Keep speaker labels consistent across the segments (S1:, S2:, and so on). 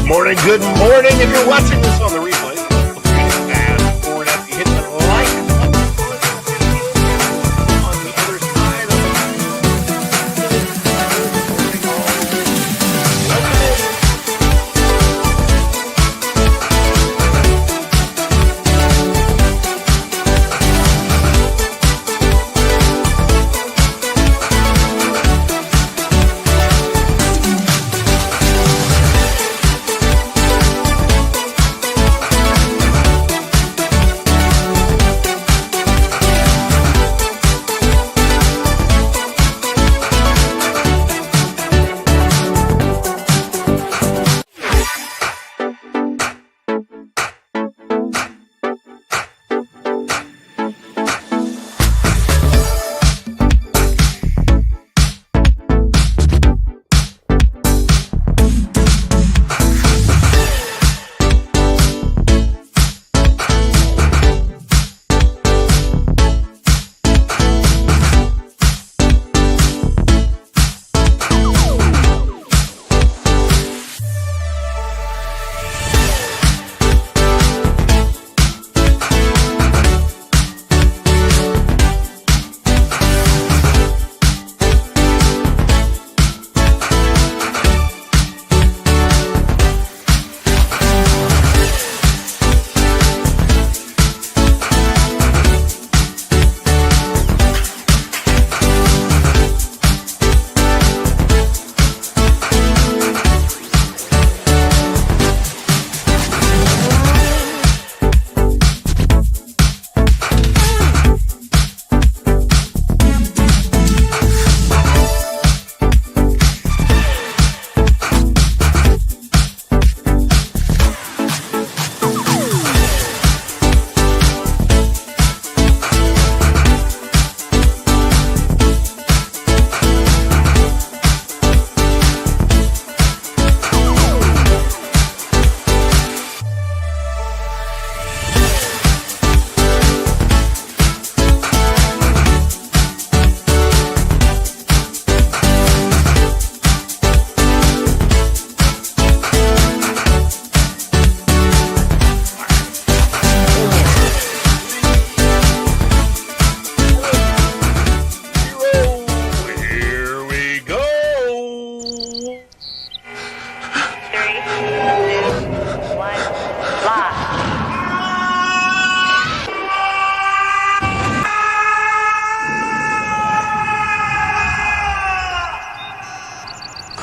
S1: morning. If you're watching this on the replay, fast forward after you hit the like on the other side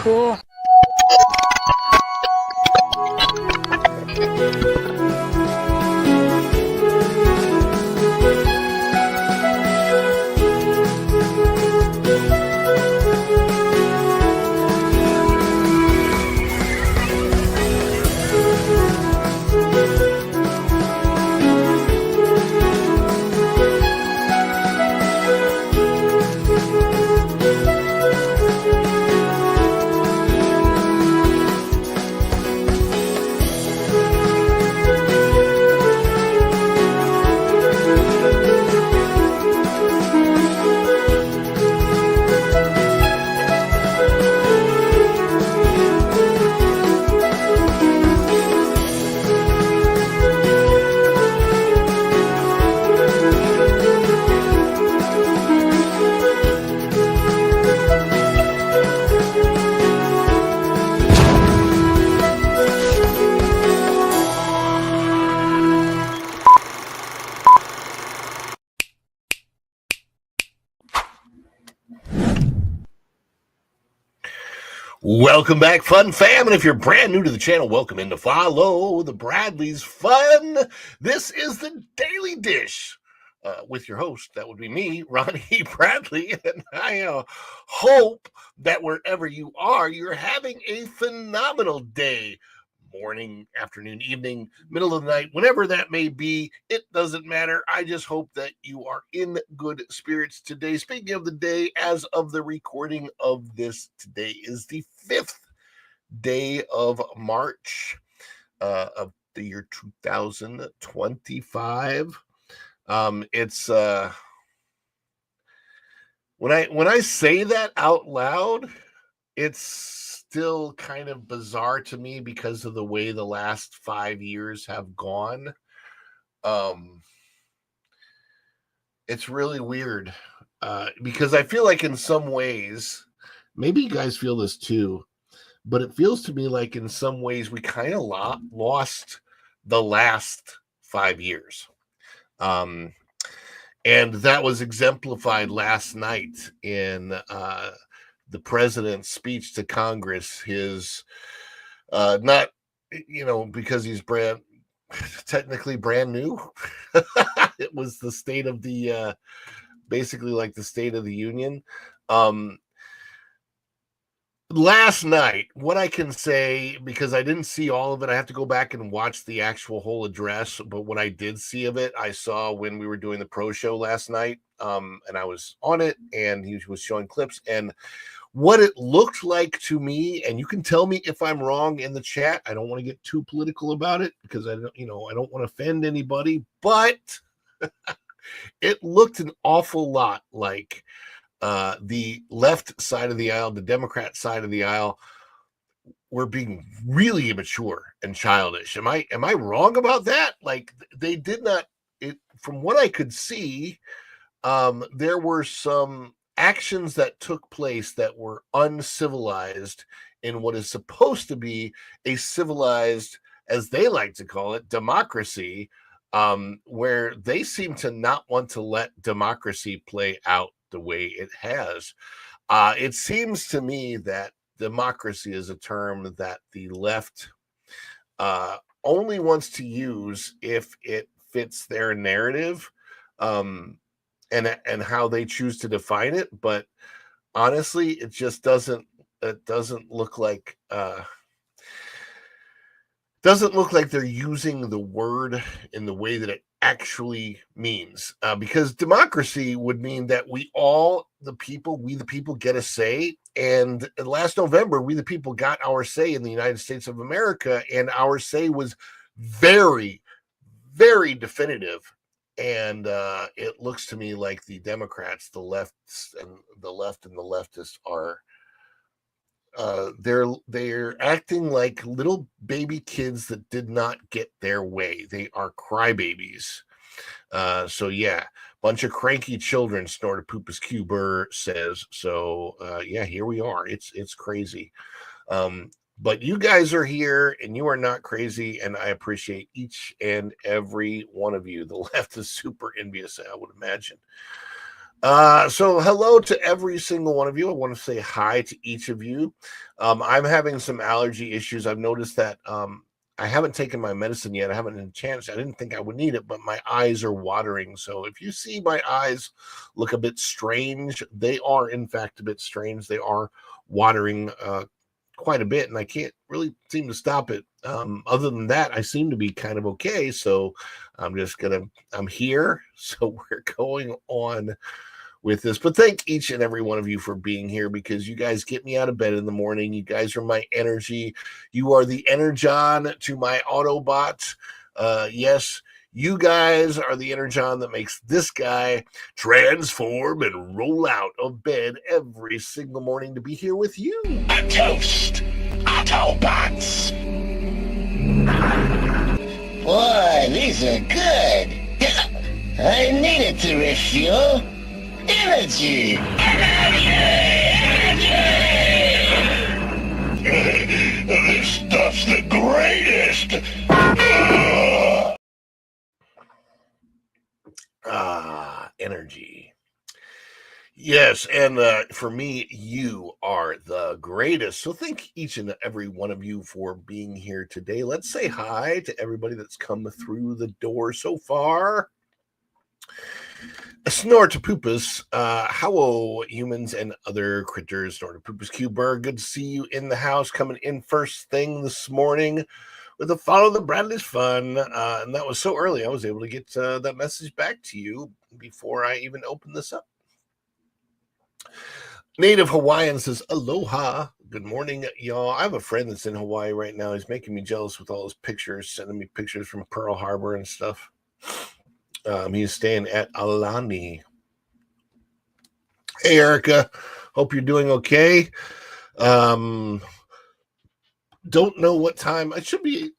S2: Cool.
S1: Welcome back, Fun Fam, and if you're brand new to the channel, welcome in to follow the Bradley's Fun. This is the Daily Dish with your host, that would be me, Ronnie Bradley, and I hope that wherever you are, you're having a phenomenal day. Morning, afternoon, evening, middle of the night, whenever that may be, it doesn't matter. I just hope that you are in good spirits today. Speaking of the day, as of the recording of this, today is the 5th day of March of the year 2025. It's when I say that out loud, it's still kind of bizarre to me because of the way the last 5 years have gone. It's really weird because I feel like in some ways, maybe you guys feel this too, but it feels to me like in some ways we kind of lost the last 5 years. Um, and that was exemplified last night in the president's speech to Congress. His not, because he's technically brand new. It was the state of the basically like the State of the Union. Um, Last night, what I can say, because I didn't see all of it, I have to go back and watch the actual whole address. But what I did see of it, I saw when we were doing the pro show last night, and I was on it, and he was showing clips, and what it looked like to me, and you can tell me if I'm wrong in the chat. I don't want to get too political about it because I don't want to offend anybody, but it looked an awful lot like the left side of the aisle, the Democrat side of the aisle, were being really immature and childish. Am I wrong about that? Like they did not. It from what I could see, there were some actions that took place that were uncivilized in what is supposed to be a civilized, as they like to call it, democracy, where they seem to not want to let democracy play out the way it has. It seems to me that democracy is a term that the left only wants to use if it fits their narrative. And how they choose to define it, but honestly, it just doesn't look like they're using the word in the way that it actually means. Because democracy would mean that we the people, get a say. And last November, we the people got our say in the United States of America, and our say was very, very definitive. And it looks to me like the Democrats, the lefts, and the left and the leftists are they're acting like little baby kids that did not get their way. They are crybabies. So yeah, bunch of cranky children. Snorted Poopas Cuber says so. Yeah, here we are. It's crazy. But you guys are here and you are not crazy, and I appreciate each and every one of you. The left is super envious, I would imagine. So hello to every single one of you. I want to say hi to each of you. I'm having some allergy issues. I've noticed that I haven't taken my medicine yet. I haven't had a chance. I didn't think I would need it, but my eyes are watering. So if you see my eyes look a bit strange, they are in fact a bit strange. They are watering quite a bit, and I can't really seem to stop it. Other than that, I seem to be kind of okay. So I'm here. So we're going on with this. But thank each and every one of you for being here, because you guys get me out of bed in the morning. You guys are my energy. You are the energon to my Autobot. Yes, you guys are the energon that makes this guy transform and roll out of bed every single morning to be here with you.
S2: A toast, Autobots. Boy, these are good. I needed to refuel. Energy! Energy! This stuff's the greatest!
S1: Energy. Yes, and for me, you are the greatest. So thank each and every one of you for being here today. Let's say hi to everybody that's come through the door so far. Snortapoopas, hello, humans and other critters. Snortapoopas Cuber, good to see you in the house, coming in first thing this morning with a follow the Bradley's fun. And that was so early, I was able to get that message back to you before I even opened this up. Native Hawaiian says, aloha. Good morning, y'all. I have a friend that's in Hawaii right now. He's making me jealous with all his pictures, sending me pictures from Pearl Harbor and stuff. He's staying at Alani. Hey, Erica. Hope you're doing okay. don't know what time. It should be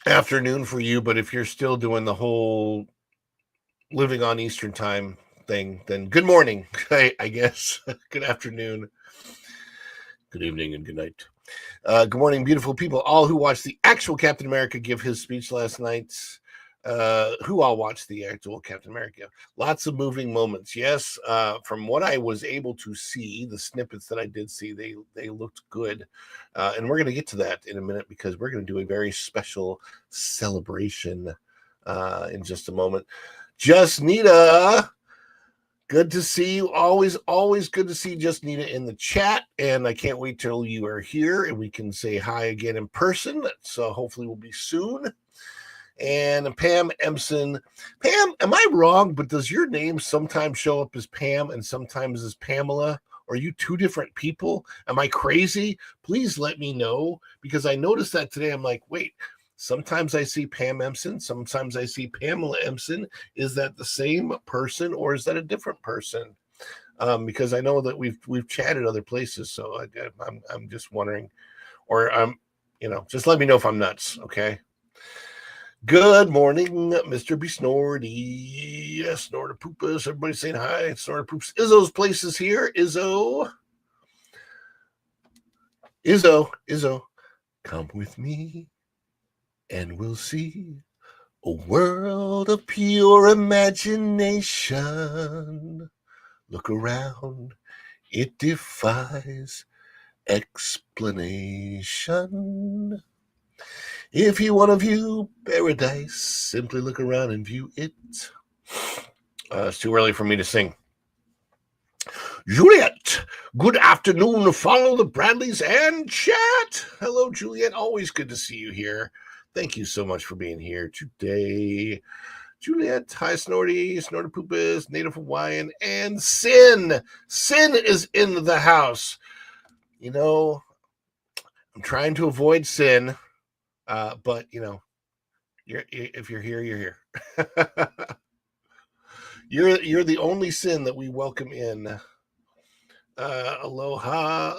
S1: afternoon for you, but if you're still doing the whole living on Eastern time thing, then good morning, I guess. Good afternoon, good evening, and good night. Good morning, beautiful people. All who watched the actual Captain America give his speech last night. Who all watched the actual Captain America? Lots of moving moments. Yes, from what I was able to see, the snippets that I did see, they looked good. And we're going to get to that in a minute because we're going to do a very special celebration in just a moment. Just Nita, good to see you. Always good to see Just Nita in the chat. And I can't wait till you are here and we can say hi again in person. So hopefully we'll be soon. And Pam Empson. Pam, am I wrong? But does your name sometimes show up as Pam and sometimes as Pamela? Are you two different people? Am I crazy? Please let me know because I noticed that today. I'm like, wait, sometimes I see Pam Empson, sometimes I see Pamela Empson. Is that the same person or is that a different person? Because I know that we've chatted other places, so I'm just wondering, or just let me know if I'm nuts, okay? Good morning, Mr. B. Snorty. Yes, Snorter Poopus. Everybody saying hi. Snorter Poops. Izzo's place is here. Izzo. Come with me and we'll see a world of pure imagination. Look around. It defies explanation. If you want to view paradise, simply look around and view it. It's too early for me to sing. Juliet, good afternoon. Follow the Bradleys and chat. Hello, Juliet. Always good to see you here. Thank you so much for being here today. Juliet, hi, Snorty, Snorty Poopus, Native Hawaiian, and Sin. Sin is in the house. You know, I'm trying to avoid Sin. But if you're here, you're here. you're the only Sin that we welcome in. Aloha.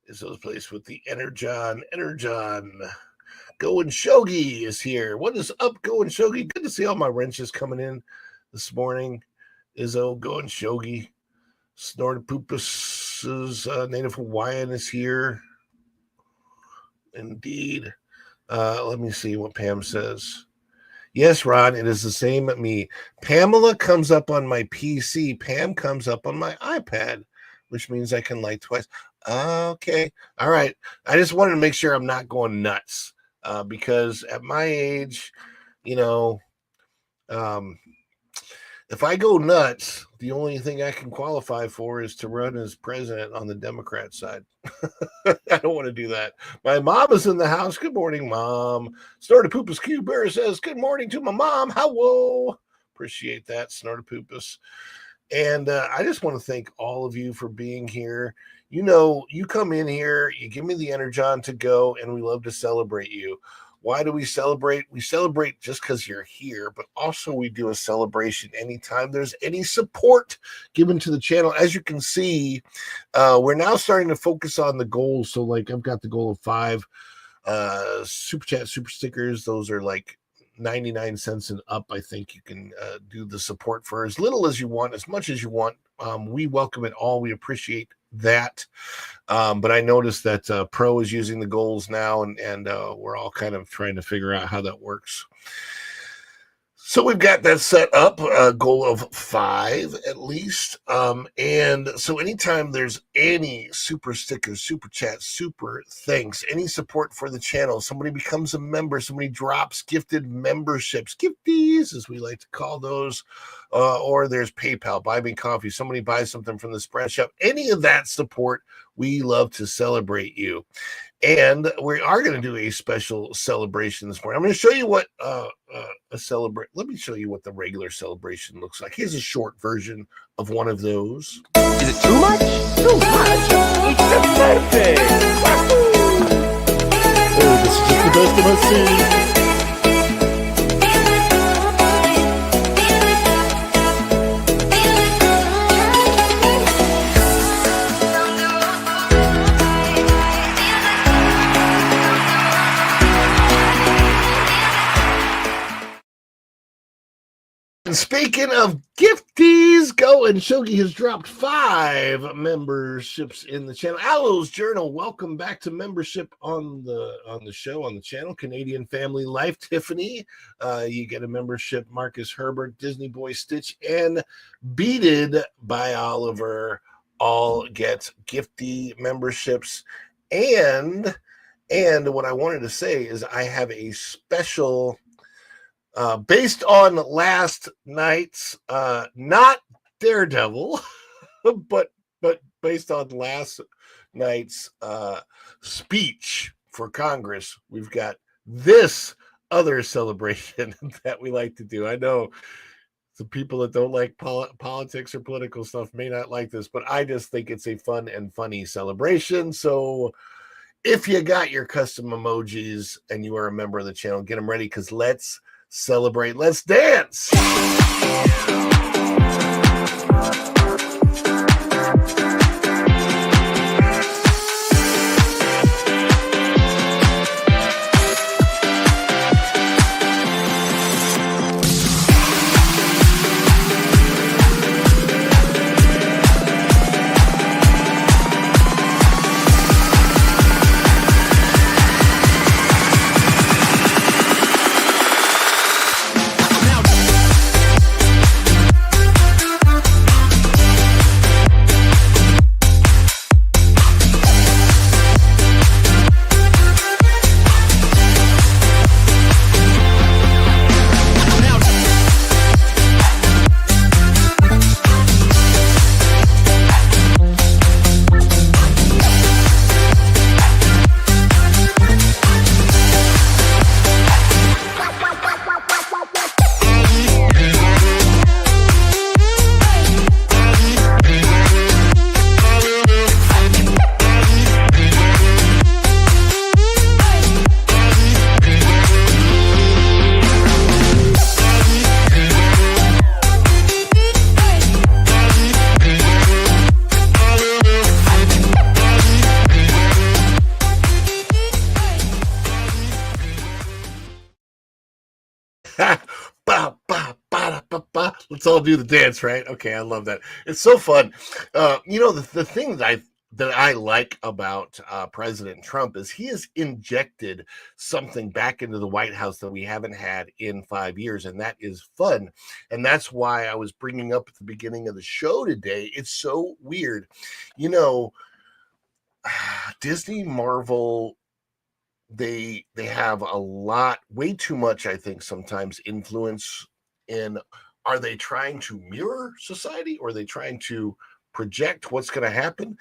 S1: Is those place with the Energon. Going Shogi is here. What is up, Going Shogi? Good to see all my wrenches coming in this morning. Izzo, Going Shogi. Snortopoopus's Native Hawaiian is here. Indeed. Let me see what Pam says. Yes, Ron, it is the same at me. Pamela comes up on my PC. Pam comes up on my iPad, which means I can like twice. Okay. All right. I just wanted to make sure I'm not going nuts because at my age, if I go nuts, the only thing I can qualify for is to run as president on the Democrat side. I don't want to do that. My mom is in the house. Good morning, Mom. Snortopoopas Q Bear says, good morning to my mom. Hello. Appreciate that, Snortopoopas. And I just want to thank all of you for being here. You come in here, you give me the energon to go, and we love to celebrate you. Why do we celebrate? We celebrate just because you're here, but also we do a celebration anytime there's any support given to the channel. As you can see, we're now starting to focus on the goals. So like I've got the goal of 5 super chat, super stickers. Those are like 99 cents and up. I think you can do the support for as little as you want, as much as you want. We welcome it all. We appreciate that. But I noticed that Pro is using the goals now, and we're all kind of trying to figure out how that works. So we've got that set up, a goal of 5 at least. And so anytime there's any super stickers, super chats, super thanks, any support for the channel, somebody becomes a member, somebody drops gifted memberships, gifties, as we like to call those, or there's PayPal, buy me coffee, somebody buys something from the spread shop, any of that support, we love to celebrate you. And we are going to do a special celebration this morning. I'm going to show you what let me show you what the regular celebration looks like. Here's a short version of one of those.
S3: Is it too much? Too much? It's a birthday!
S1: Oh, this is just the best of us. And speaking of gifties, Go and Shogi has dropped 5 memberships in the channel. Aloe's Journal, welcome back to membership on the show, on the channel. Canadian Family Life, Tiffany, you get a membership. Marcus Herbert, Disney Boy Stitch, and Beated by Oliver all get gifty memberships. And what I wanted to say is I have a special based on last night's not Daredevil, but based on last night's speech for Congress, we've got this other celebration that we like to do. I know the people that don't like politics or political stuff may not like this, but I just think it's a fun and funny celebration. So if you got your custom emojis and you are a member of the channel, get them ready, because let's celebrate. Let's dance. Let's all do the dance, right? Okay, I love that. It's so fun. The thing that I like about President Trump is he has injected something back into the White House that we haven't had in 5 years, and that is fun. And that's why I was bringing up at the beginning of the show today. It's so weird, Disney, Marvel, they have a lot, way too much, I think, sometimes influence in. Are they trying to mirror society, or are they trying to project what's going to happen?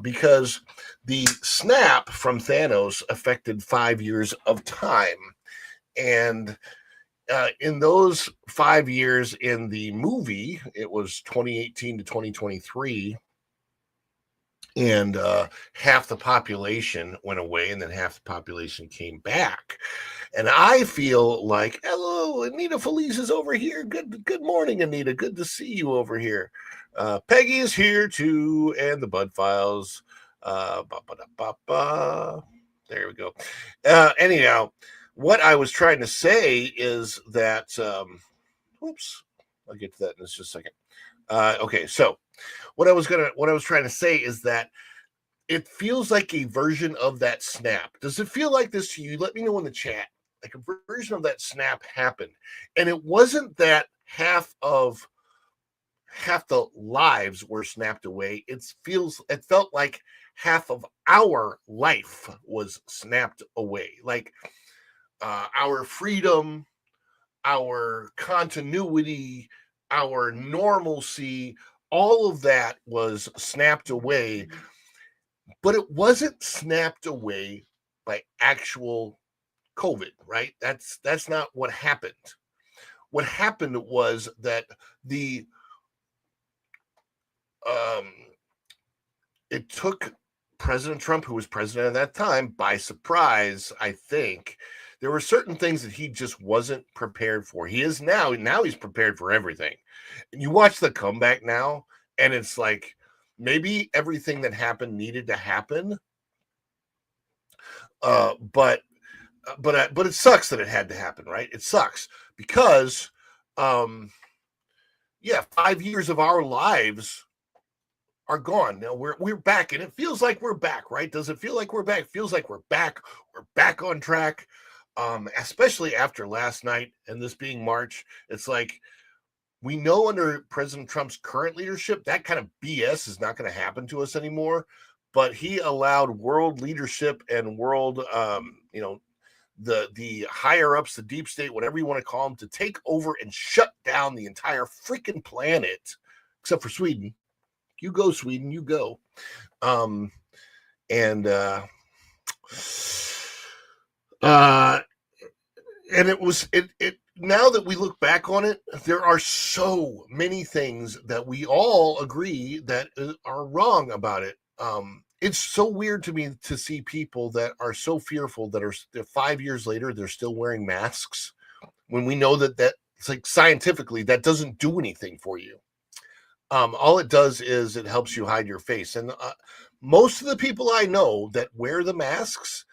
S1: Because the snap from Thanos affected 5 years of time, and in those 5 years in the movie, it was 2018 to 2023, and half the population went away, and then half the population came back. And I feel like, hello, Anita Felice is over here. Good morning, Anita. Good to see you over here. Peggy is here too, and the Bud Files. There we go. Anyhow, what I was trying to say is that, whoops, I'll get to that in just a second. Okay, so what I was trying to say is that it feels like a version of that snap. Does it feel like this to you? Let me know in the chat. Like a version of that snap happened, and it wasn't that half the lives were snapped away. It felt like half of our life was snapped away. Like our freedom, our continuity, our normalcy, all of that was snapped away, but it wasn't snapped away by actual COVID, right? That's not what happened. What happened was that it took President Trump, who was president at that time, by surprise. I think there were certain things that he just wasn't prepared for. He is now he's prepared for everything. And you watch the comeback now, and it's like maybe everything that happened needed to happen. But it sucks that it had to happen, right? It sucks because yeah, 5 years of our lives are gone. Now we're back, and it feels like we're back, right? Does it feel like we're back? It feels like we're back. We're back on track. Especially after last night and this being March, it's like we know under President Trump's current leadership that kind of BS is not going to happen to us anymore. But he allowed world leadership and world, the higher ups, the deep state, whatever you want to call them, to take over and shut down the entire freaking planet, except for Sweden. You go, Sweden, you go. And it was it now that we look back on it, there are so many things that we all agree that are wrong about it. It's so weird to me to see people that are so fearful that are 5 years later they're still wearing masks when we know that it's like scientifically that doesn't do anything for you. All it does is it helps you hide your face. And most of the people I know that wear the masks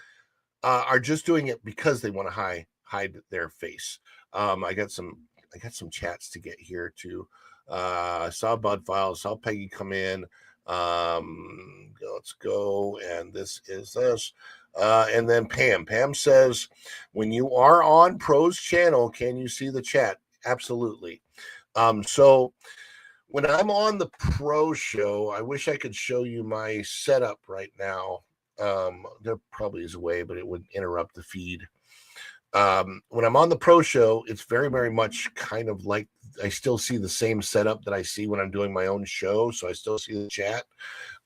S1: are just doing it because they want to hide their face. I got some chats to get here too. I saw Bud File, saw Peggy come in. Let's go, and this is this. And then Pam. Pam says, when you are on Pro's channel, can you see the chat? Absolutely. So when I'm on the Pro show, I wish I could show you my setup right now. There probably is a way, but it would interrupt the feed. When I'm on the Pro show, it's very, very much kind of like I still see the same setup that I see when I'm doing my own show. So I still see the chat.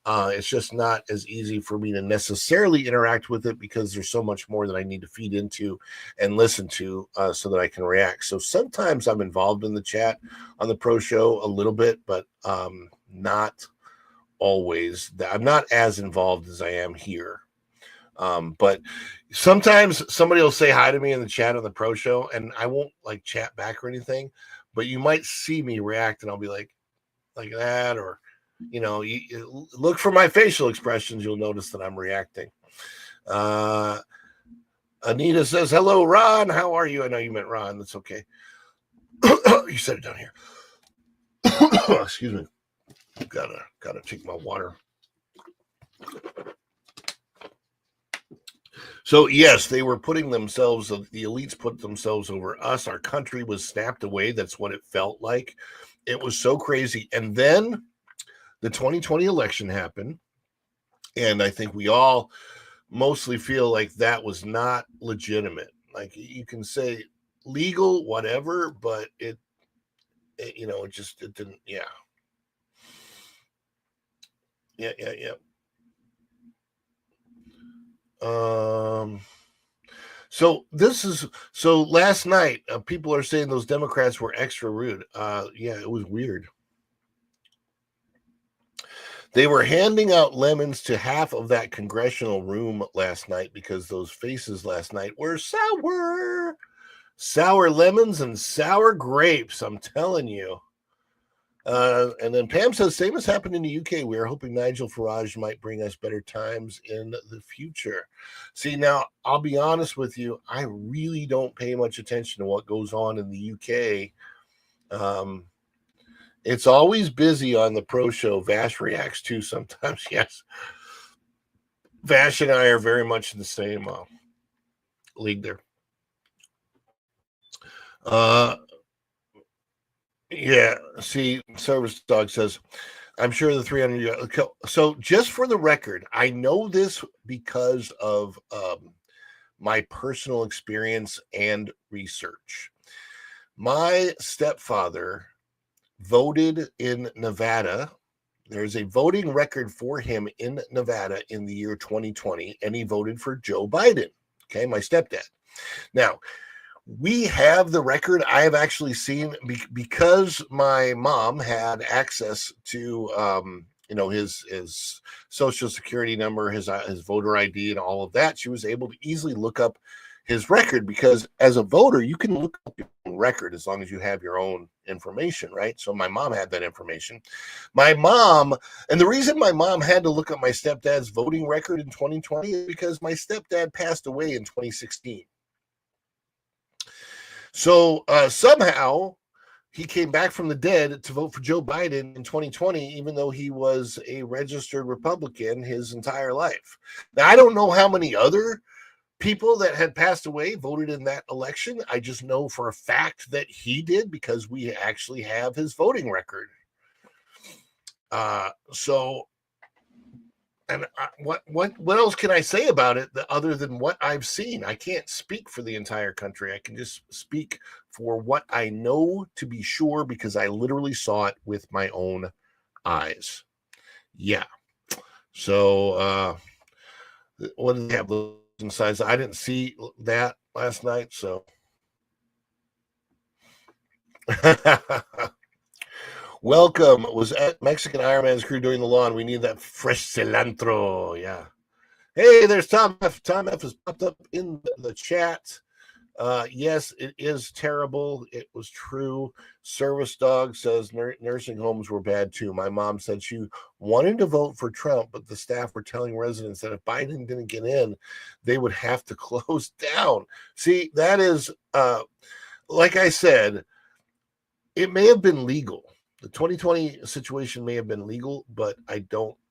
S1: It's just not as easy for me to necessarily interact with it because there's so much more that I need to feed into and listen to so that I can react. So sometimes I'm involved in the chat on the Pro show a little bit, but not always. I'm not as involved as I am here. But sometimes somebody will say hi to me in the chat on the Pro show, and I won't like chat back or anything, but you might see me react and I'll be like that, or you look for my facial expressions. You'll notice that I'm reacting. Anita says, hello, Ron. How are you? I know you meant Ron. That's okay. You said it down here. Excuse me. Gotta take my water. So yes, they were putting themselves, the elites put themselves over us. Our country was snapped away. That's what it felt like. It was so crazy. And then the 2020 election happened. And I think we all mostly feel like that was not legitimate. Like you can say legal, whatever, but it didn't. Yeah. So last night, people are saying those Democrats were extra rude. Yeah, it was weird. They were handing out lemons to half of that congressional room last night because those faces last night were sour lemons and sour grapes. I'm telling you. And then Pam says, same as happened in the UK. We are hoping Nigel Farage might bring us better times in the future. See, now, I'll be honest with you. I really don't pay much attention to what goes on in the UK. It's always busy on the Pro show. Vash reacts too sometimes. Yes. Vash and I are very much in the same league there. Yeah, see, Service Dog says, I'm sure the 300. So, just for the record, I know this because of my personal experience and research. My stepfather voted in Nevada. There's a voting record for him in Nevada in the year 2020, and he voted for Joe Biden. Okay, my stepdad. Now, we have the record. I have actually seen, because my mom had access to his social security number, his voter ID, and all of that. She was able to easily look up his record, because as a voter, you can look up your own record as long as you have your own information, right? So my mom had that information. And the reason my mom had to look up my stepdad's voting record in 2020 is because my stepdad passed away in 2016. So somehow he came back from the dead to vote for Joe Biden in 2020, even though he was a registered Republican his entire life. Now, I don't know how many other people that had passed away voted in that election. I just know for a fact that he did because we actually have his voting record. So, and what else can I say about it other than what I've seen? I can't speak for the entire country. I can just speak for what I know to be sure because I literally saw it with my own eyes. Yeah. So, what did they have size? I didn't see that last night, so. Welcome. Was at Mexican Iron Man's crew doing the lawn. We need that fresh cilantro. Yeah. Hey, there's Tom F. Tom F has popped up in the chat. Yes, it is terrible. It was true. Service Dog says nursing homes were bad too. My mom said she wanted to vote for Trump, but the staff were telling residents that if Biden didn't get in, they would have to close down. See, that is, like I said, it may have been legal. The 2020 situation may have been legal, but I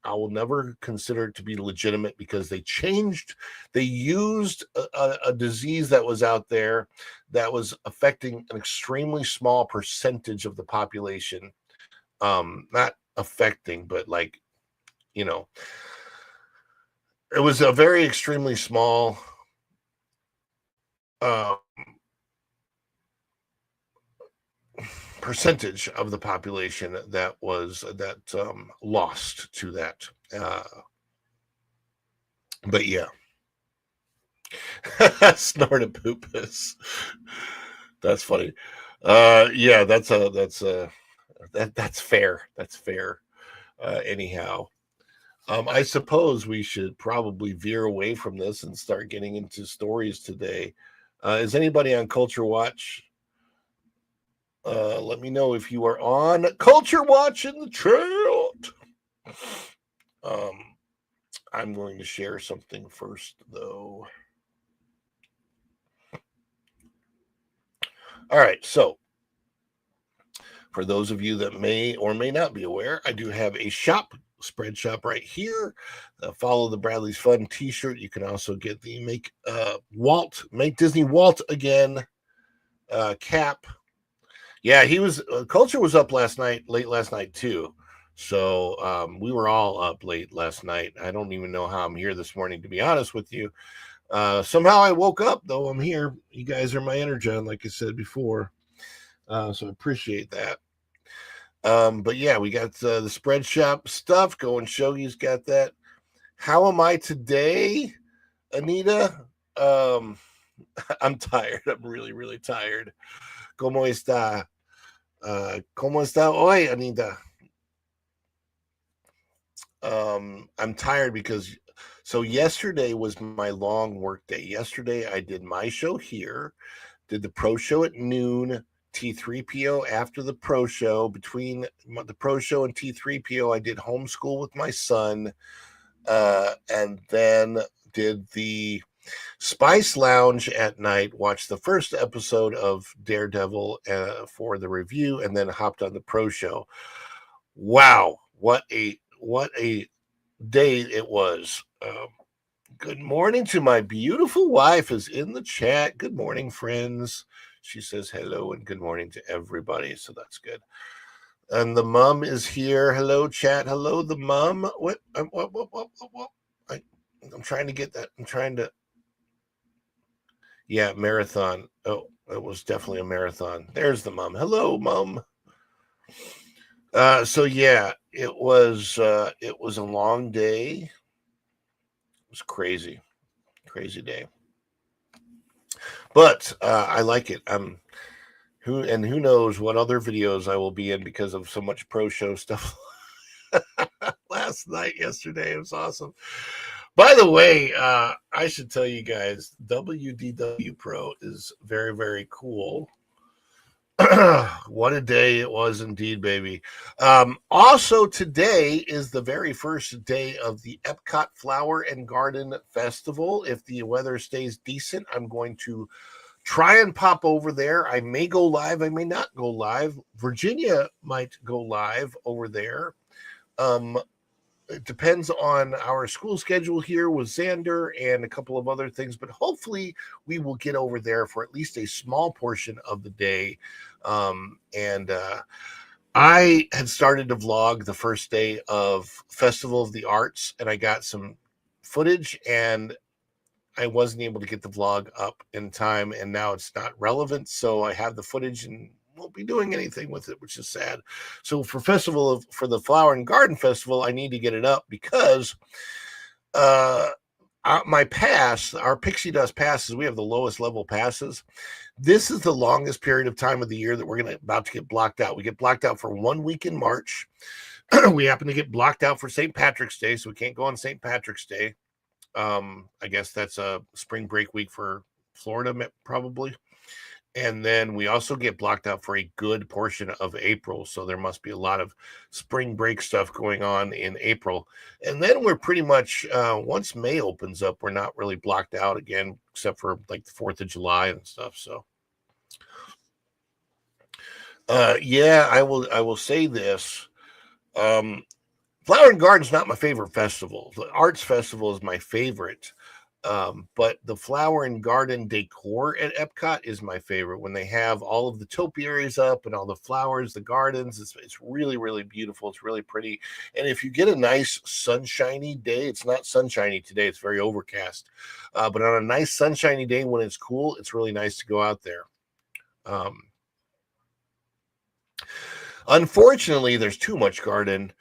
S1: will never consider it to be legitimate because they used a disease that was out there that was affecting an extremely small percentage of the population. Not affecting, but like, it was a very extremely small percentage of the population that lost to that. But yeah, snorted poopus. That's funny. Yeah, that's fair. That's fair. Anyhow, I suppose we should probably veer away from this and start getting into stories today. Is anybody on Culture Watch? Let me know if you are on Culture Watch in the chat. I'm going to share something first, though. All right, so for those of you that may or may not be aware, I do have a spread shop right here. Follow the Bradley's Fun t-shirt. You can also get the Make Disney Walt Again cap. Yeah, Culture was up late last night too. So we were all up late last night. I don't even know how I'm here this morning, to be honest with you. Somehow I woke up, though. I'm here. You guys are my energon, like I said before. So I appreciate that. But yeah, we got the spread shop stuff going. Shogi's got that. How am I today, Anita? I'm tired. I'm really, really tired. ¿Cómo está? ¿Cómo está hoy, Anita? I'm tired because yesterday was my long work day. Yesterday I did my show here, did the pro show at noon, T3PO after the pro show. Between the pro show and T3PO, I did homeschool with my son, and then did the Spice Lounge at night, watched the first episode of Daredevil for the review, and then hopped on the pro show. Wow, what a day it was. Good morning to my beautiful wife is in the chat. Good morning, friends. She says hello and good morning to everybody. So that's good. And the mom is here. Hello, chat. Hello, the mom. What? I'm trying to get that. Yeah, marathon. Oh, it was definitely a marathon. There's the mom. Hello, mom. So yeah, it was a long day. It was crazy day. But I like it. Who knows what other videos I will be in because of so much pro show stuff. Yesterday, it was awesome. By the way, I should tell you guys, WDW Pro is very, very cool. What a day it was indeed, baby. Also, today is the very first day of the Epcot Flower and Garden Festival. If the weather stays decent, I'm going to try and pop over there. I may go live. I may not go live. Virginia might go live over there. It depends on our school schedule here with Xander and a couple of other things, but hopefully we will get over there for at least a small portion of the day. And I had started to vlog the first day of Festival of the Arts, and I got some footage, and I wasn't able to get the vlog up in time, and now it's not relevant. So I have the footage and won't be doing anything with it, which is sad. So for for the Flower and Garden Festival, I need to get it up because uh, my pass, our Pixie Dust passes, we have the lowest level passes. This is the longest period of time of the year that we're about to get blocked out. We get blocked out for 1 week in March. We happen to get blocked out for St. Patrick's Day, so we can't go on St. Patrick's Day. I guess that's a spring break week for Florida, probably. And then we also get blocked out for a good portion of April. So there must be a lot of spring break stuff going on in April. And then we're pretty much, once May opens up, we're not really blocked out again, except for like the 4th of July and stuff. So, yeah, I will say this. Flower and Garden is not my favorite festival. The Arts Festival is my favorite. But the flower and garden decor at Epcot is my favorite. When they have all of the topiaries up and all the flowers, the gardens, it's really, really beautiful. It's really pretty. And if you get a nice sunshiny day, it's not sunshiny today, it's very overcast. But on a nice sunshiny day when it's cool, it's really nice to go out there. Unfortunately, there's too much garden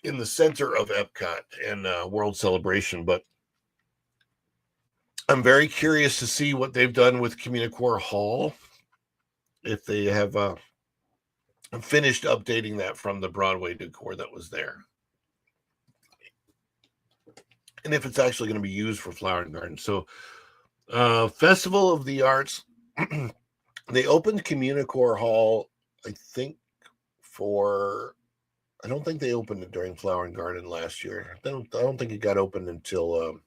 S1: in the center of Epcot and World Celebration, but I'm very curious to see what they've done with Communicore Hall, if they have finished updating that from the Broadway decor that was there, and if it's actually going to be used for Flower and Garden. So, Festival of the Arts, they opened Communicore Hall, I think, I don't think they opened it during Flower and Garden last year. I don't think it got opened until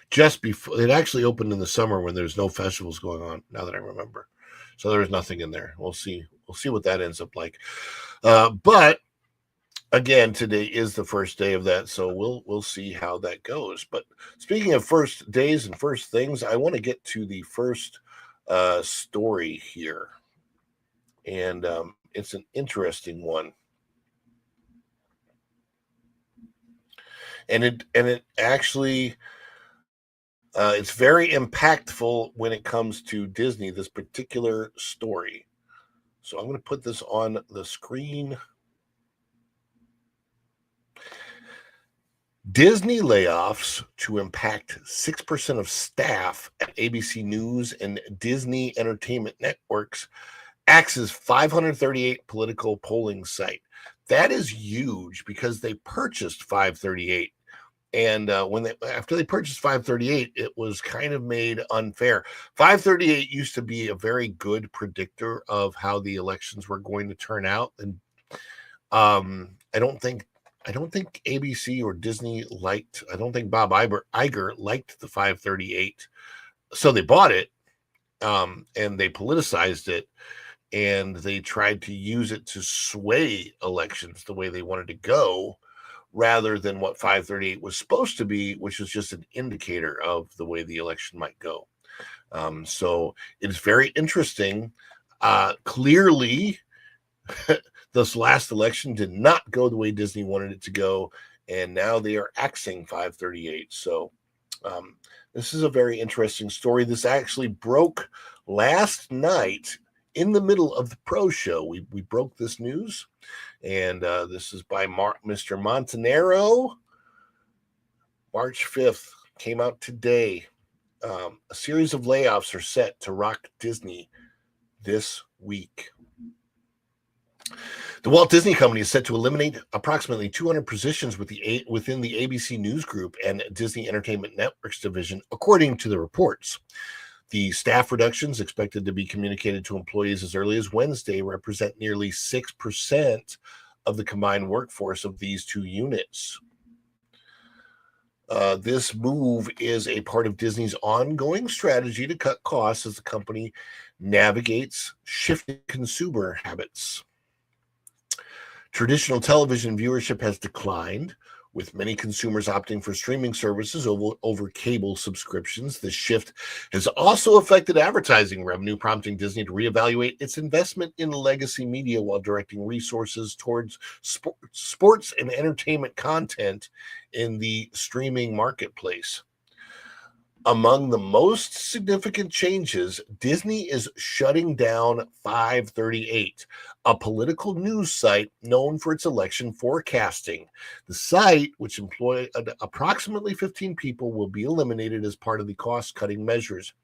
S1: just before. It actually opened in the summer when there's no festivals going on, now that I remember. So there was nothing in there. We'll see what that ends up like. But again, today is the first day of that, so we'll see how that goes. But speaking of first days and first things, I want to get to the first story here, and it's an interesting one. And it actually it's very impactful when it comes to Disney, this particular story. So I'm going to put this on the screen. Disney layoffs to impact 6% of staff at ABC News and Disney Entertainment Networks acts as 538 political polling site. That is huge because they purchased 538. And after they purchased 538, it was kind of made unfair. 538 used to be a very good predictor of how the elections were going to turn out, and I don't think ABC or Disney liked. I don't think Bob Iger liked the 538, so they bought it, and they politicized it, and they tried to use it to sway elections the way they wanted to go, rather than what 538 was supposed to be, which was just an indicator of the way the election might go. So it's very interesting. Clearly, this last election did not go the way Disney wanted it to go, and now they are axing 538. So this is a very interesting story. This actually broke last night in the middle of the Pro Show. We broke this news. And this is by Mr. Montanaro. March 5th, came out today. A series of layoffs are set to rock Disney this week. The Walt Disney Company is set to eliminate approximately 200 positions within the ABC News Group and Disney Entertainment Networks division, according to the reports. The staff reductions expected to be communicated to employees as early as Wednesday represent nearly 6% of the combined workforce of these two units. This move is a part of Disney's ongoing strategy to cut costs as the company navigates shifting consumer habits. Traditional television viewership has declined, with many consumers opting for streaming services over cable subscriptions. This shift has also affected advertising revenue, prompting Disney to reevaluate its investment in legacy media while directing resources towards sports and entertainment content in the streaming marketplace. Among the most significant changes, Disney is shutting down 538, a political news site known for its election forecasting. The site, which employed approximately 15 people, will be eliminated as part of the cost cutting measures.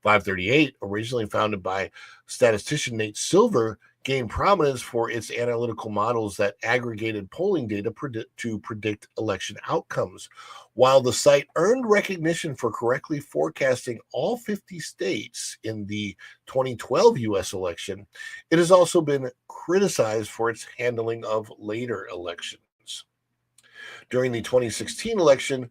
S1: 538, originally founded by statistician Nate Silver, gained prominence for its analytical models that aggregated polling data to predict election outcomes. While the site earned recognition for correctly forecasting all 50 states in the 2012 US election, it has also been criticized for its handling of later elections. During the 2016 election,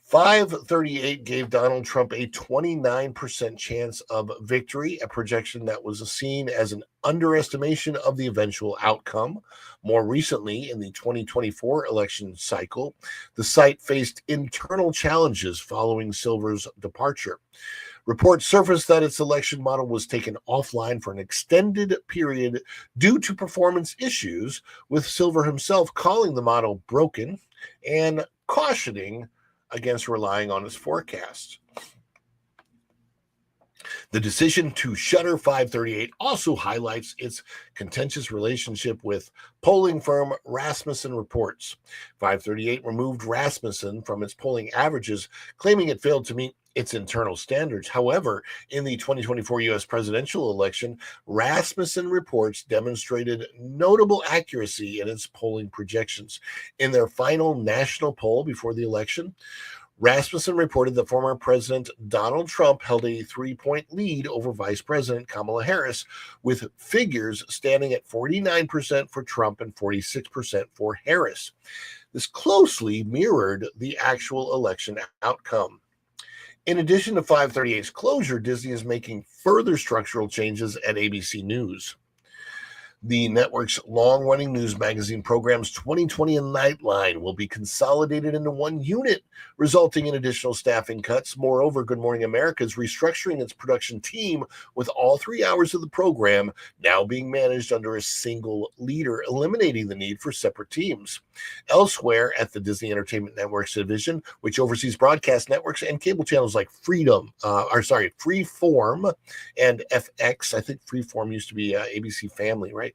S1: 538 gave Donald Trump a 29% chance of victory, a projection that was seen as an underestimation of the eventual outcome. More recently, in the 2024 election cycle, the site faced internal challenges following Silver's departure. Reports surfaced that its election model was taken offline for an extended period due to performance issues, with Silver himself calling the model broken and cautioning against relying on its forecasts. The decision to shutter 538 also highlights its contentious relationship with polling firm Rasmussen Reports. 538 removed Rasmussen from its polling averages, claiming it failed to meet its internal standards. However, in the 2024 US presidential election, Rasmussen Reports demonstrated notable accuracy in its polling projections. In their final national poll before the election, Rasmussen reported that former President Donald Trump held a 3-point lead over Vice President Kamala Harris, with figures standing at 49% for Trump and 46% for Harris. This closely mirrored the actual election outcome. In addition to 538's closure, Disney is making further structural changes at ABC News. The network's long-running news magazine programs 2020 and Nightline will be consolidated into one unit, resulting in additional staffing cuts. Moreover, Good Morning America is restructuring its production team, with all 3 hours of the program now being managed under a single leader, eliminating the need for separate teams. Elsewhere at the Disney Entertainment Networks division, which oversees broadcast networks and cable channels like Freeform and FX. I think Freeform used to be ABC Family, right?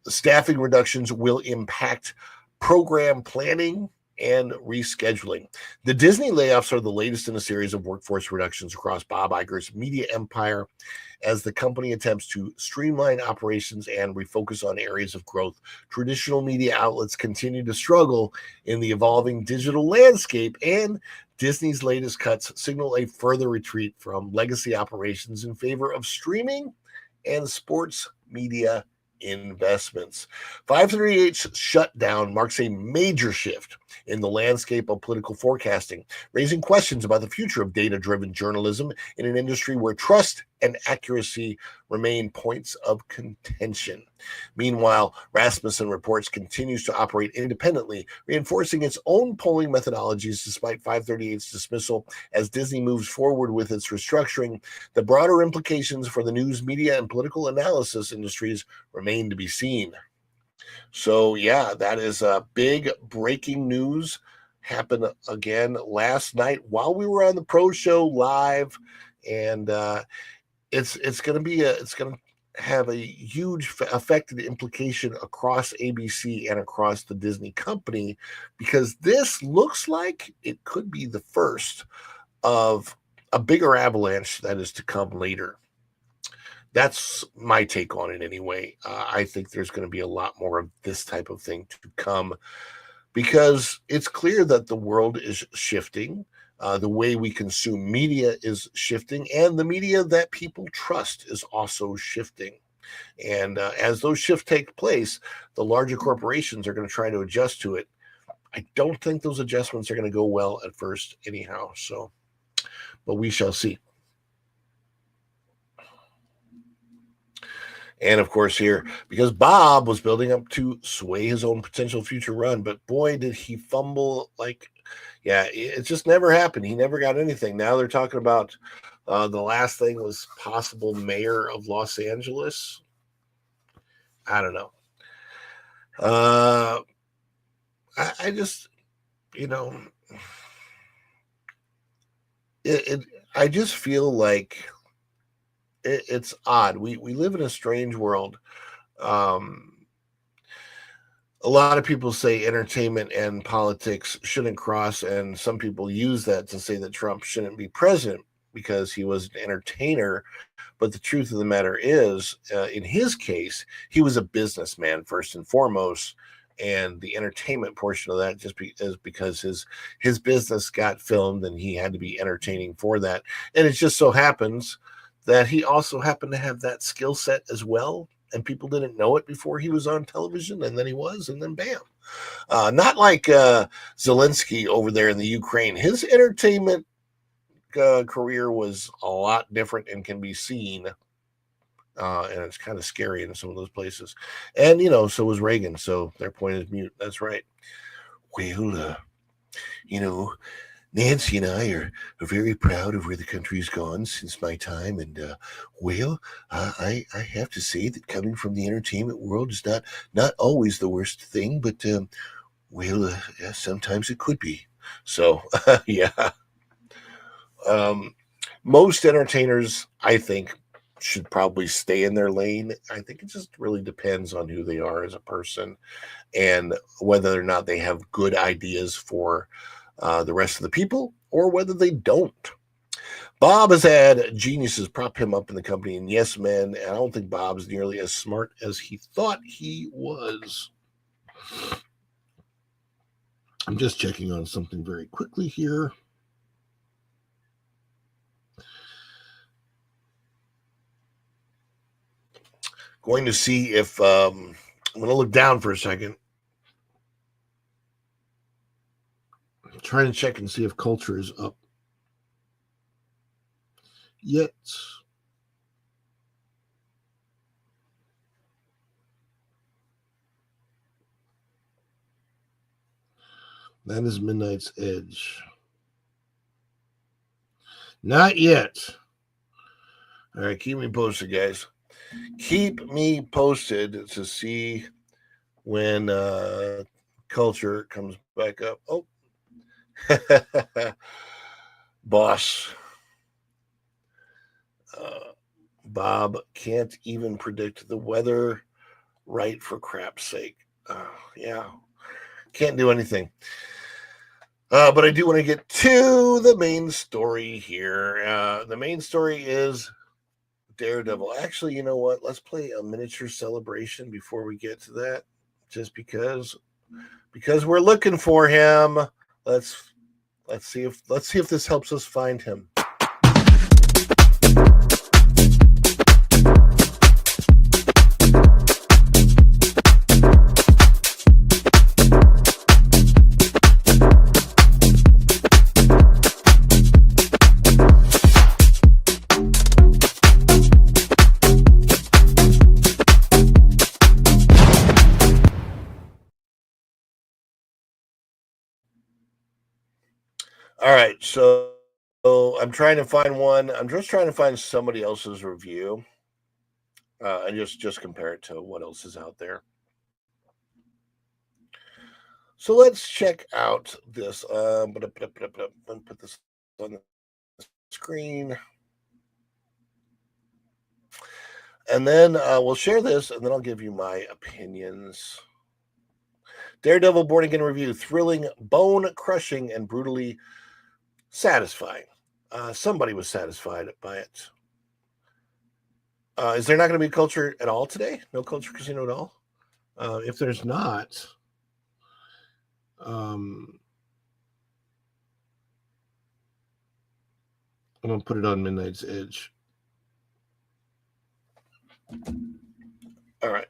S1: Staffing reductions will impact program planning and rescheduling. The Disney layoffs are the latest in a series of workforce reductions across Bob Iger's media empire, as the company attempts to streamline operations and refocus on areas of growth. Traditional media outlets continue to struggle in the evolving digital landscape, and Disney's latest cuts signal a further retreat from legacy operations in favor of streaming and sports media investments. 538's shutdown marks a major shift in the landscape of political forecasting, raising questions about the future of data-driven journalism in an industry where trust and accuracy remain points of contention. Meanwhile, Rasmussen Reports continues to operate independently, reinforcing its own polling methodologies despite 538's dismissal. As Disney moves forward with its restructuring, the broader implications for the news, media, and political analysis industries remain to be seen. So, yeah, that is a big breaking news. Happened again last night while we were on the Pro Show live, and it's going to be it's going to have a huge affected implication across ABC and across the Disney company, because this looks like it could be the first of a bigger avalanche that is to come later. That's my take on it anyway. I think there's going to be a lot more of this type of thing to come, because it's clear that the world is shifting. The way we consume media is shifting, and the media that people trust is also shifting. And as those shifts take place, the larger corporations are going to try to adjust to it. I don't think those adjustments are going to go well at first, anyhow. So, but we shall see. And of course, here, because Bob was building up to sway his own potential future run, but boy, did he fumble. Like, yeah, it just never happened. He never got anything. Now they're talking about the last thing was possible mayor of Los Angeles. I don't know. Uh, I just, you know, it I just feel like it's odd. We live in a strange world. Um, a lot of people say entertainment and politics shouldn't cross, and some people use that to say that Trump shouldn't be president because he was an entertainer. But the truth of the matter is, in his case, he was a businessman first and foremost, and the entertainment portion of that is because his business got filmed and he had to be entertaining for that. And it just so happens that he also happened to have that skill set as well. And people didn't know it before he was on television, and then he was, and then bam. Not like Zelensky over there in the Ukraine. His entertainment career was a lot different and can be seen. And it's kind of scary in some of those places. And, so was Reagan. So their point is mute. That's right. Well, you know, Nancy and I are very proud of where the country's gone since my time. And, I have to say that coming from the entertainment world is not always the worst thing, but, yeah, sometimes it could be. So, yeah. Um, most entertainers, I think, should probably stay in their lane. I think it just really depends on who they are as a person and whether or not they have good ideas for the rest of the people or whether they don't. Bob has had geniuses prop him up in the company and yes men, and I don't think Bob's nearly as smart as he thought he was. I'm just checking on something very quickly here. Going to see if I'm going to look down for a second. I'm trying to check and see if culture is up yet. That is Midnight's Edge. Not yet. All right, keep me posted, guys. Keep me posted to see when culture comes back up. Oh, boss. Uh, Bob can't even predict the weather right for crap's sake. Yeah, can't do anything. But I do want to get to the main story here. The main story is Daredevil. Actually, you know what? Let's play a miniature celebration before we get to that. Just because we're looking for him. Let's see if this helps us find him. All right, so I'm trying to find one. I'm just trying to find somebody else's review, and just compare it to what else is out there. So let's check out this. Put this on the screen, and then we'll share this, and then I'll give you my opinions. Daredevil Born Again review: thrilling, bone crushing, and brutally satisfying. Somebody was satisfied by it. Is there not going to be culture at all today? No culture casino at all? If there's not, I'm going to put it on Midnight's Edge. All right.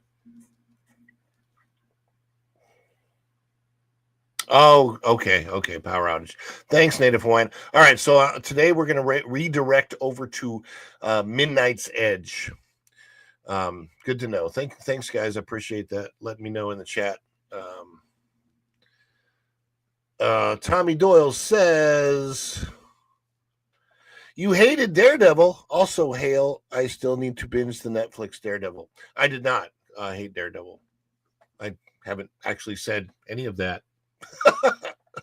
S1: Oh, okay, power outage. Thanks, Native Hawaiian. All right, so today we're going to redirect over to Midnight's Edge. Good to know. Thanks, guys. I appreciate that. Let me know in the chat. Tommy Doyle says, "You hated Daredevil. Also, Hale, I still need to binge the Netflix Daredevil. I did not hate Daredevil. I haven't actually said any of that.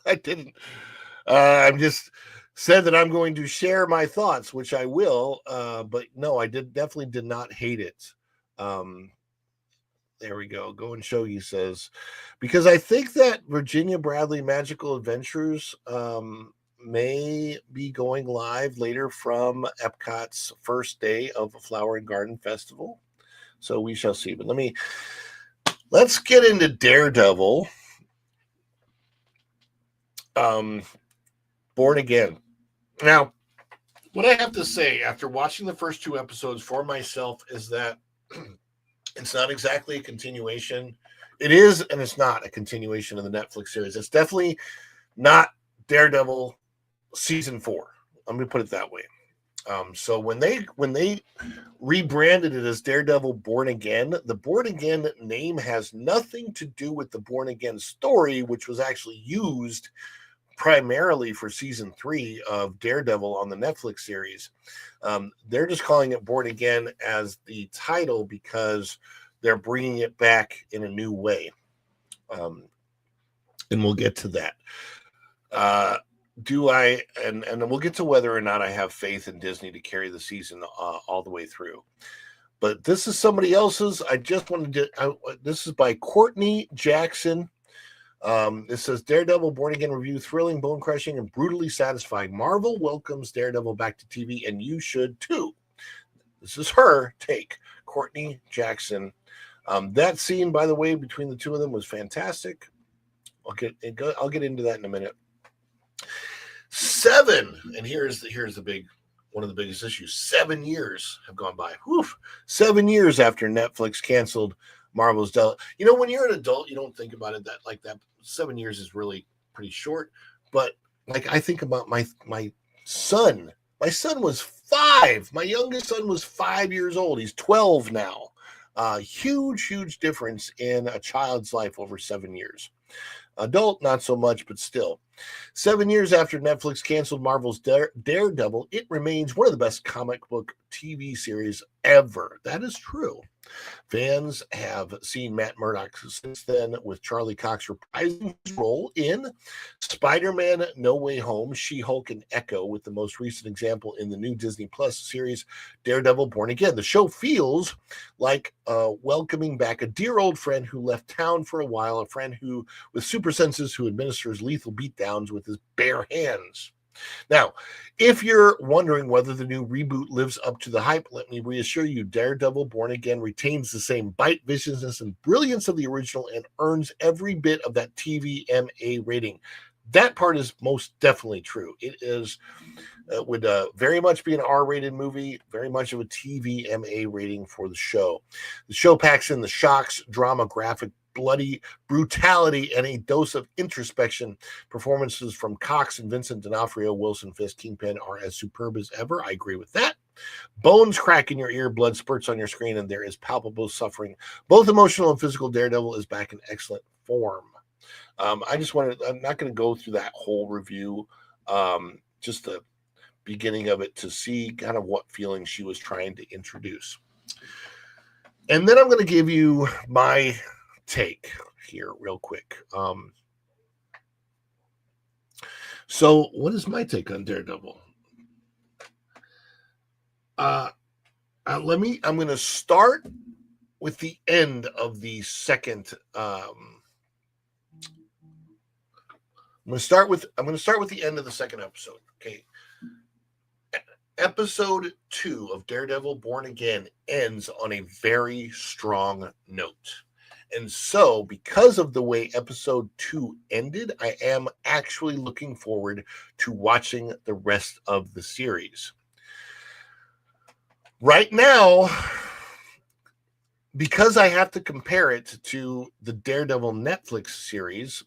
S1: I didn't. I'm just said that I'm going to share my thoughts, which I will. But no, I definitely did not hate it. There we go. Go and show you says, because I think that Virginia Bradley Magical Adventures may be going live later from Epcot's first day of the Flower and Garden Festival. So we shall see. But let's get into Daredevil. Born Again. Now, what I have to say after watching the first two episodes for myself is that it's not exactly a continuation. It is, and it's not a continuation of the Netflix series. It's definitely not Daredevil season 4. I'm going to put it that way. So when they rebranded it as Daredevil Born Again, the Born Again name has nothing to do with the Born Again story, which was actually used primarily for season 3 of Daredevil on the Netflix series. They're just calling it Born Again as the title because they're bringing it back in a new way. And we'll get to that. Do I, and we'll get to whether or not I have faith in Disney to carry the season all the way through. But this is somebody else's. I just wanted to, this is by Courtney Jackson. It says Daredevil Born Again review, thrilling, bone crushing, and brutally satisfying. Marvel welcomes Daredevil back to TV, and you should too. This is her take, Courtney Jackson. That scene, by the way, between the two of them was fantastic. I'll get into that in a minute. 7, and here's the big one of the biggest issues. 7 years have gone by. Whew. 7 years after Netflix canceled Marvel's Daredevil. You know, when you're an adult, you don't think about it that 7 years is really pretty short. But like I think about my son. My son was 5. My youngest son was 5 years old. He's 12 now. Huge difference in a child's life over 7 years. Adult, not so much, but still. 7 years after Netflix canceled Marvel's Daredevil, it remains one of the best comic book TV series ever. That is true. Fans have seen Matt Murdock since then, with Charlie Cox reprising his role in Spider-Man No Way Home, She-Hulk, and Echo, with the most recent example in the new Disney Plus series Daredevil Born Again. The show feels like welcoming back a dear old friend who left town for a while, a friend who with super senses who administers lethal beatdowns with his bare hands. Now, if you're wondering whether the new reboot lives up to the hype, let me reassure you, Daredevil Born Again retains the same bite, viciousness, and brilliance of the original and earns every bit of that TVMA rating. That part is most definitely true. It is would very much be an R-rated movie, very much of a TVMA rating for the show. The show packs in the shocks, drama, graphic, bloody brutality, and a dose of introspection. Performances from Cox and Vincent D'Onofrio, Wilson Fisk, Kingpin are as superb as ever. I agree with that. Bones crack in your ear, blood spurts on your screen, and there is palpable suffering. Both emotional and physical. Daredevil is back in excellent form. I'm not going to go through that whole review, just the beginning of it to see kind of what feeling she was trying to introduce. And then I'm going to give you my take here real quick. So what is my take on Daredevil? I'm going to start with the end of the second. I'm going to start with the end of the second episode. Okay. Episode 2 of Daredevil Born Again ends on a very strong note. And so, because of the way episode 2 ended, I am actually looking forward to watching the rest of the series. Right now, because I have to compare it to the Daredevil Netflix series,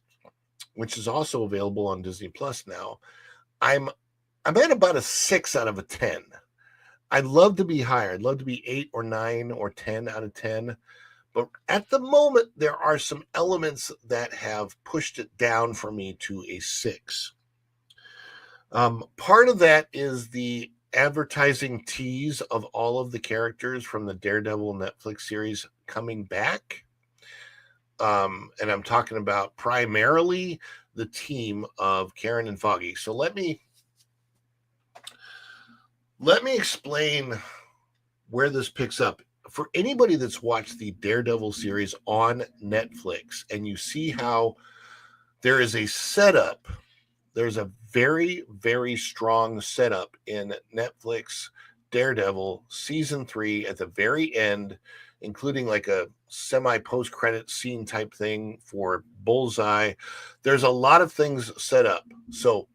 S1: which is also available on Disney Plus now, I'm I'm at about a 6 out of a 10. I'd love to be higher. I'd love to be 8 or 9 or 10 out of 10. But at the moment, there are some elements that have pushed it down for me to a 6. Part of that is the advertising tease of all of the characters from the Daredevil Netflix series coming back. And I'm talking about primarily the team of Karen and Foggy. So let me explain where this picks up. For anybody that's watched the Daredevil series on Netflix, and you see how there is a setup, there's a very, very strong setup in Netflix Daredevil season 3 at the very end, including like a semi post credit scene type thing for Bullseye. There's a lot of things set up. So,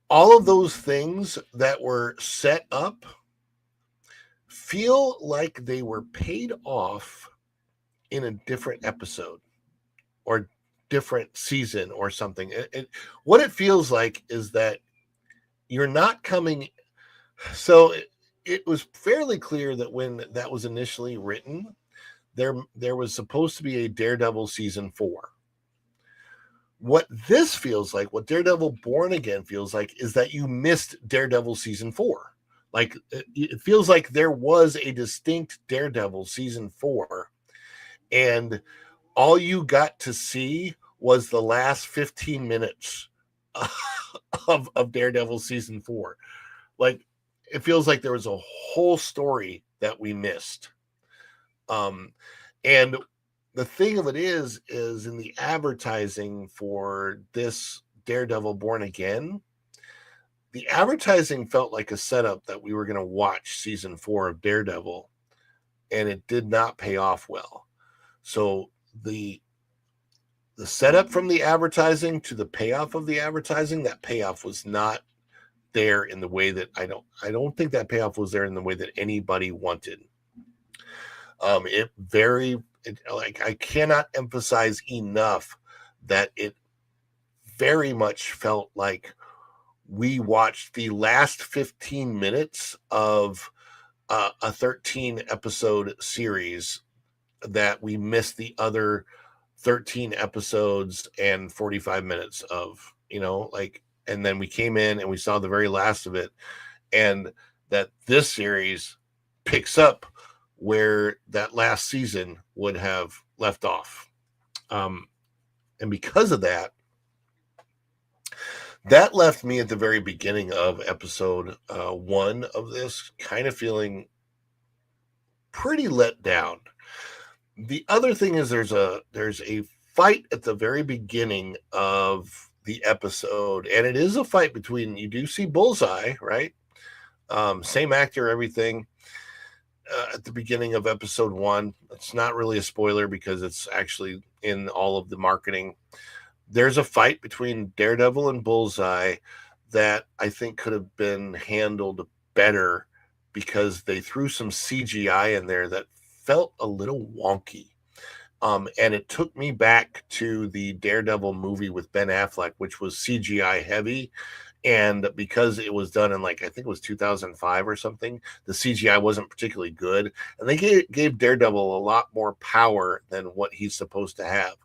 S1: all of those things that were set up feel like they were paid off in a different episode or different season or something. What it feels like is that you're not coming. So it was fairly clear that when that was initially written, there was supposed to be a Daredevil season 4. What this feels like, what Daredevil Born Again feels like, is that you missed Daredevil season 4. Like it feels like there was a distinct Daredevil season 4, and all you got to see was the last 15 minutes of Daredevil season 4. Like it feels like there was a whole story that we missed. And the thing of it is in the advertising for this Daredevil Born Again, the advertising felt like a setup that we were going to watch season 4 of Daredevil, and it did not pay off well. So the setup from the advertising to the payoff of the advertising, that payoff was not there in the way that I don't think that payoff was there in the way that anybody wanted. Like I cannot emphasize enough that it very much felt like we watched the last 15 minutes of a 13 episode series that we missed the other 13 episodes and 45 minutes of, like, and then we came in and we saw the very last of it, and that this series picks up where that last season would have left off. And because of that, that left me at the very beginning of episode 1 of this kind of feeling pretty let down. The other thing is there's a fight at the very beginning of the episode, and it is a fight between, you do see Bullseye, right? Same actor, everything. At the beginning of episode 1, it's not really a spoiler because it's actually in all of the marketing. There's a fight between Daredevil and Bullseye that I think could have been handled better because they threw some CGI in there that felt a little wonky. And it took me back to the Daredevil movie with Ben Affleck, which was CGI heavy. And because it was done in, like, I think it was 2005 or something, the CGI wasn't particularly good. And they gave Daredevil a lot more power than what he's supposed to have.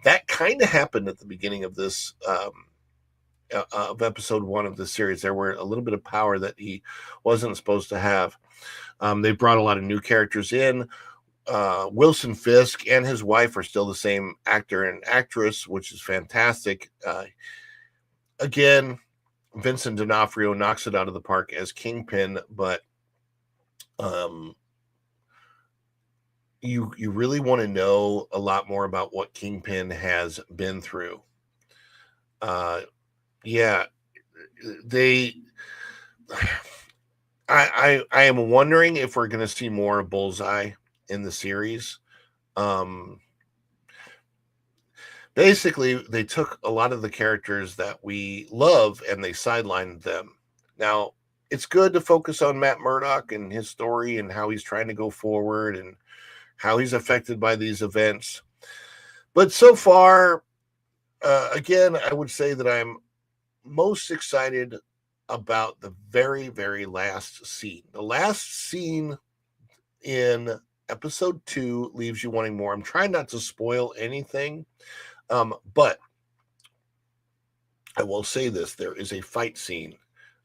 S1: That kind of happened at the beginning of this, of episode 1 of the series. There were a little bit of power that he wasn't supposed to have. They brought a lot of new characters in. Wilson Fisk and his wife are still the same actor and actress, which is fantastic. Again, Vincent D'Onofrio knocks it out of the park as Kingpin, but you really want to know a lot more about what Kingpin has been through. Yeah, they. I am wondering if we're going to see more of Bullseye in the series. Basically, they took a lot of the characters that we love and they sidelined them. Now, it's good to focus on Matt Murdock and his story and how he's trying to go forward and how he's affected by these events. But so far, again, I would say that I'm most excited about the very, very last scene. The last scene in episode 2 leaves you wanting more. I'm trying not to spoil anything, but I will say this: there is a fight scene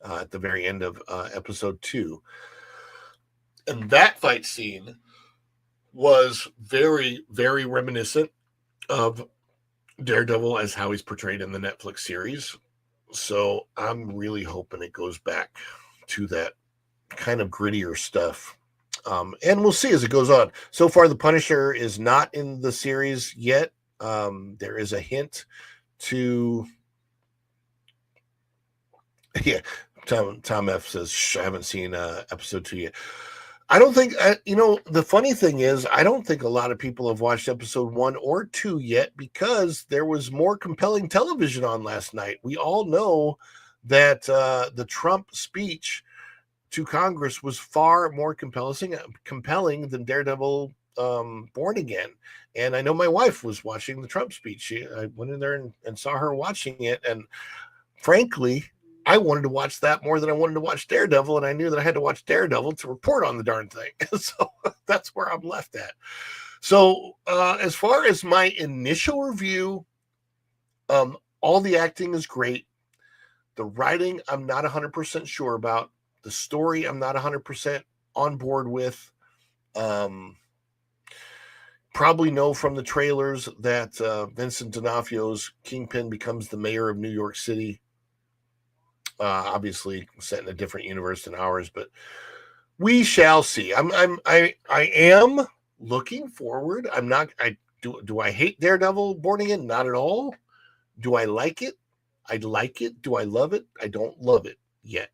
S1: at the very end of episode 2, and that fight scene was very, very reminiscent of Daredevil as how he's portrayed in the Netflix series. So I'm really hoping it goes back to that kind of grittier stuff. And we'll see as it goes on. So far, the Punisher is not in the series yet. There is a hint to, yeah. Tom F says, I haven't seen episode 2 yet. I don't think, the funny thing is, I don't think a lot of people have watched episode 1 or 2 yet because there was more compelling television on last night. We all know that the Trump speech to Congress was far more compelling than Daredevil Born Again. And I know my wife was watching the Trump speech. I went in there and saw her watching it. And frankly, I wanted to watch that more than I wanted to watch Daredevil, and I knew that I had to watch Daredevil to report on the darn thing. So that's where I'm left at. So as far as my initial review, all the acting is great. The writing, I'm not 100% sure about. The story, I'm not 100% on board with. Probably know from the trailers that Vincent D'Onofrio's Kingpin becomes the mayor of New York City. Obviously set in a different universe than ours, but we shall see. I am looking forward. Do I hate Daredevil Born Again? Not at all. Do I like it? I like it. Do I love it? I don't love it yet.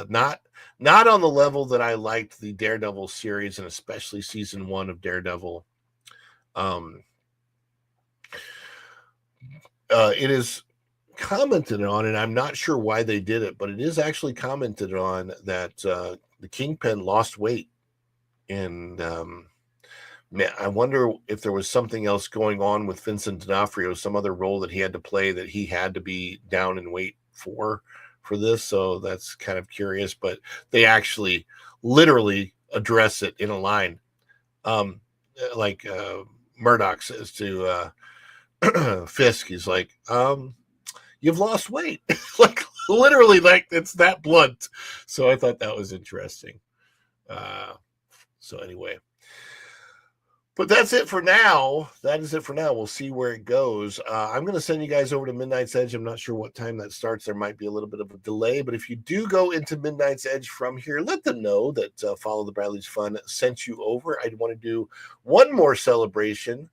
S1: Not on the level that I liked the Daredevil series, and especially season 1 of Daredevil. It is commented on, and I'm not sure why they did it, but it is actually commented on that the Kingpin lost weight, and man, I wonder if there was something else going on with Vincent D'Onofrio, some other role that he had to play that he had to be down in weight for this. So that's kind of curious, but they actually literally address it in a line, like Murdoch says to Fisk. He's like, you've lost weight. Like literally, like it's that blunt. So I thought that was interesting. So anyway, but that's it for now. That is it for now. We'll see where it goes. I'm going to send you guys over to Midnight's Edge. I'm not sure what time that starts. There might be a little bit of a delay, but if you do go into Midnight's Edge from here, let them know that Follow the Bradley's Fun sent you over. I'd want to do one more celebration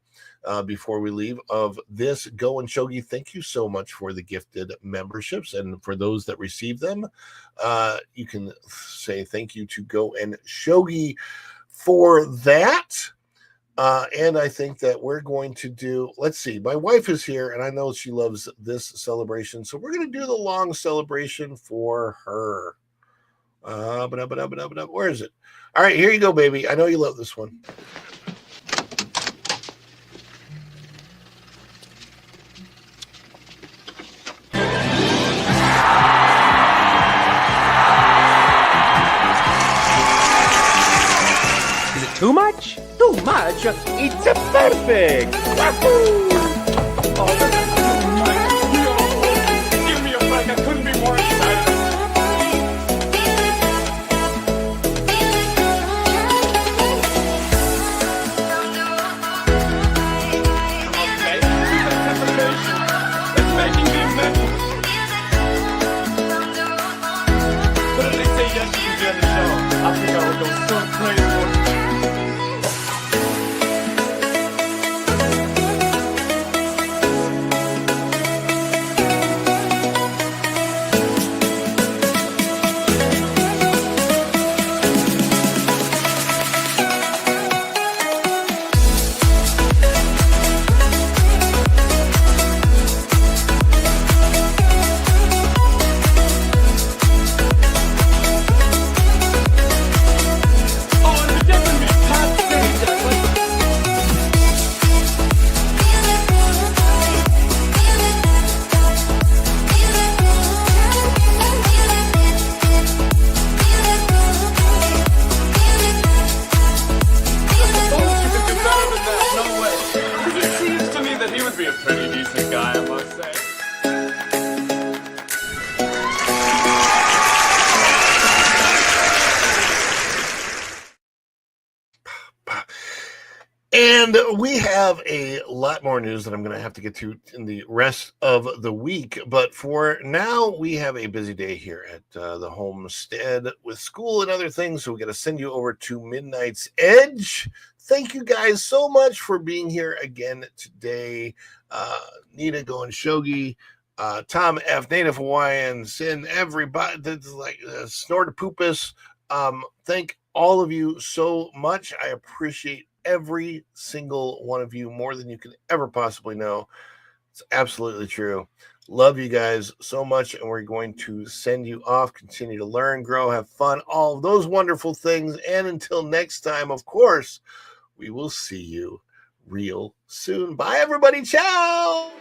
S1: before we leave of this Go and Shogi. Thank you so much for the gifted memberships, and for those that receive them, you can say thank you to Go and Shogi for that. And I think that we're going to do, let's see, my wife is here and I know she loves this celebration, so we're going to do the long celebration for her. Where is it? All right, here you go, baby. I know you love this one.
S3: Too much? Too much? It's perfect! Wahoo!
S4: Oh, this is too much. Give me a break. I couldn't be more excited. Okay, anticipation. It's making me mental. But at least say yes to the other show. I think I would go so crazy.
S1: And we have a lot more news that I'm going to have to get to in the rest of the week. But for now, we have a busy day here at the homestead with school and other things. So we got to send you over to Midnight's Edge. Thank you guys so much for being here again today. Nita going Shogi, Tom F, Native Hawaiian, Sin, everybody that's like Snortopupus. Thank all of you so much. I appreciate every single one of you more than you can ever possibly know. It's absolutely true. Love you guys so much, and we're going to send you off. Continue to learn, grow, have fun, all of those wonderful things. And until next time, of course, we will see you real soon. Bye, everybody. Ciao.